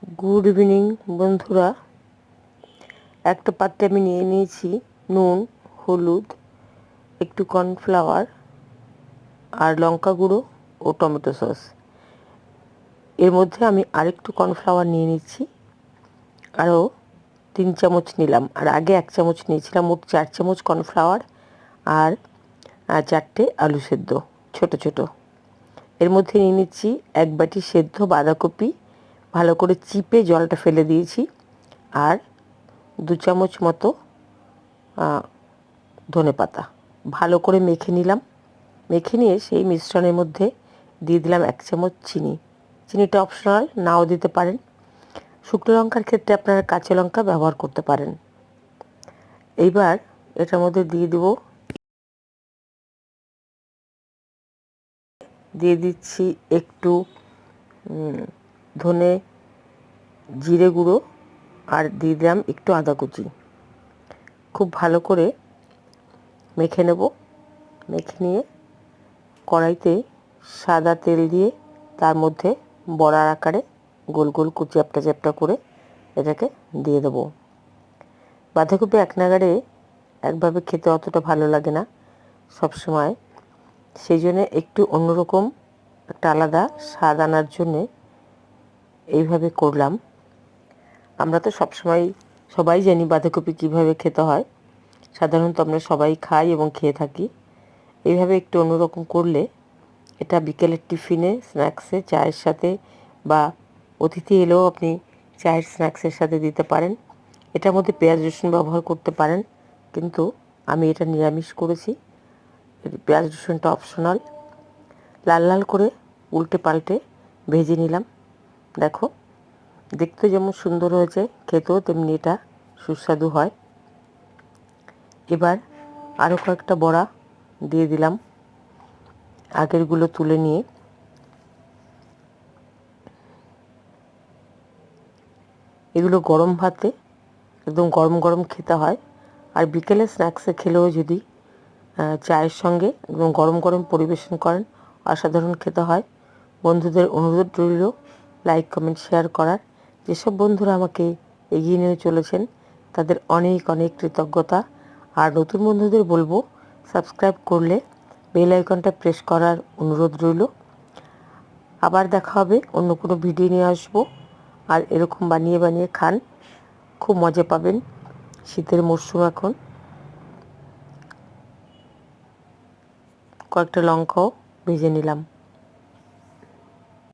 Good evening বন্ধুরা। একটা পাত্রে আমি নিয়ে নিয়েছি নুন, হলুদ, একটু কর্নফ্লাওয়ার আর লঙ্কা গুঁড়ো ও টমেটো সস। এর মধ্যে আমি আরেকটু কর্নফ্লাওয়ার নিয়ে নিচ্ছি, আরও 3 চামচ নিলাম, আর আগে 1 চামচ নিয়েছিলাম। মোট 4 চামচ কর্নফ্লাওয়ার আর 4টে আলু সেদ্ধ ছোট ছোট। এর মধ্যে নিয়ে নিচ্ছি 1 বাটি সেদ্ধ বাঁধাকপি, ভালো করে চিপে জলটা ফেলে দিয়েছি, আর 2 চামচ মতো ধনেপাতা। ভালো করে মেখে নিলাম। মেখে নিয়ে সেই মিশ্রণের মধ্যে দিয়ে দিলাম 1 চামচ চিনি। চিনিটা অপশনাল, নাও দিতে পারেন। শুকনো লঙ্কার ক্ষেত্রে আপনারা কাঁচা লঙ্কা ব্যবহার করতে পারেন। এইবার এটার মধ্যে দিয়ে দিচ্ছি একটু ধনে জিরে গুঁড়ো, আর দিয়ে দিলাম একটু আদা কুচি। খুব ভালো করে মেখে নেব। মেখে নিয়ে কড়াইতে সাদা তেল দিয়ে তার মধ্যে বড়ার আকারে গোল গোল চ্যাপ্টা চ্যাপ্টা করে এটাকে দিয়ে দেবো। বাঁধাকপি এক নাগাড়ে একভাবে খেতে অতটা ভালো লাগে না সবসময়, সেই জন্য একটু অন্যরকম একটা আলাদা স্বাদ আনার জন্যে এইভাবে করলাম। আমরা তো সবাই জানি বাঁধাকপি কীভাবে খেতে হয়, সাধারণত আমরা সবাই খাই এবং খেয়ে থাকি। এইভাবে একটু অন্যরকম করলে এটা বিকেলের টিফিনে, স্ন্যাক্সে, চায়ের সাথে, বা অতিথি এলেও আপনি চায়ের স্ন্যাক্সের সাথে দিতে পারেন। এটার মধ্যে পেঁয়াজ রসুন ব্যবহার করতে পারেন, কিন্তু আমি এটা নিরামিষ করেছি। পেঁয়াজ রসুনটা অপশনাল। লাল লাল করে উল্টে পাল্টে ভেজে নিলাম। দেখো, দেখতে যেমন সুন্দর হয়েছে, খেতেও তেমনি এটা সুস্বাদু হয়। এবার আরও কয়েকটা বড়া দিয়ে দিলাম, আগেরগুলো তুলে নিয়ে। এগুলো গরম ভাতে একদম গরম গরম খেতে হয়, আর বিকেলে স্ন্যাক্সে খেলেও যদি চায়ের সঙ্গে একদম গরম গরম পরিবেশন করেন, অসাধারণ খেতে হয়। বন্ধুদের অনুরোধ রইল লাইক, কমেন্ট, শেয়ার করার। যেসব বন্ধুরা আমাকে এগিয়ে নিয়ে চলেছেন তাদের অনেক অনেক কৃতজ্ঞতা। আর নতুন বন্ধুদের বলবো, সাবস্ক্রাইব করলে বেল আইকনটা প্রেস করার অনুরোধ রইল। আবার দেখা হবে, অন্য কোনো ভিডিও নিয়ে আসবো। আর এরকম বানিয়ে বানিয়ে খান, খুব মজা পাবেন। শীতের মরশুম এখন। কয়েকটা লঙ্কাও ভেজে নিলাম।